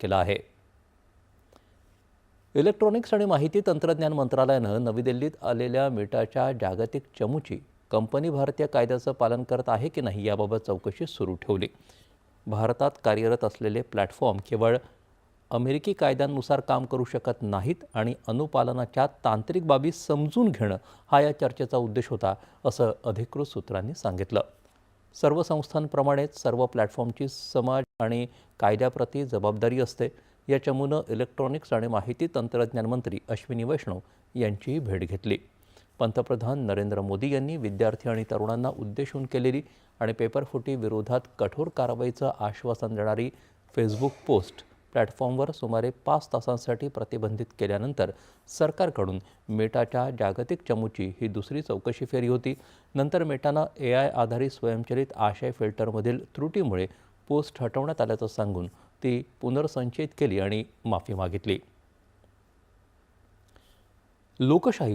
केला आहे। इलेक्ट्रॉनिक्स आणि माहिती तंत्रज्ञान मंत्रालयानं नवी दिल्लीत आलेल्या मेटाच्या जागतिक चमूची कंपनी भारतीय कायद्याचं पालन करत आहे की नाही याबाबत चौकशी सुरू ठेवली। भारतात कार्यरत असलेले प्लॅटफॉर्म केवळ अमेरिकी कायद्यांनुसार काम करू शकत नाहीत आणि अनुपालनाच्या तांत्रिक बाबी समजून घेणं हा या चर्चेचा उद्देश होता, असं अधिकृत सूत्रांनी सांगितलं। सर्व संस्थांप्रमाणेच सर्व प्लॅटफॉर्मची समाज आणि कायद्याप्रती जबाबदारी असते। या चमूनं इलेक्ट्रॉनिक्स आणि माहिती तंत्रज्ञान मंत्री अश्विनी वैष्णव यांची भेट घेतली। पंतप्रधान नरेंद्र मोदी यांनी विद्यार्थी आणि तरुणांना उद्देशून केलेली आणि पेपरफुटी विरोधात कठोर कारवाईचं आश्वासन देणारी फेसबुक पोस्ट प्लॅटफॉर्मवर सुमारे 5 तासांसाठी प्रतिबंधित केल्यानंतर सरकारकडून मेटाच्या जागतिक चमूची ही दुसरी चौकशी फेरी होती। नंतर मेटानं AI आधारित स्वयंचलित आशय फिल्टरमधील त्रुटीमुळे पोस्ट हटवण्यात आल्याचं सांगून ती पुनर्संचयित केली आणि माफी मागितली। लोकशाही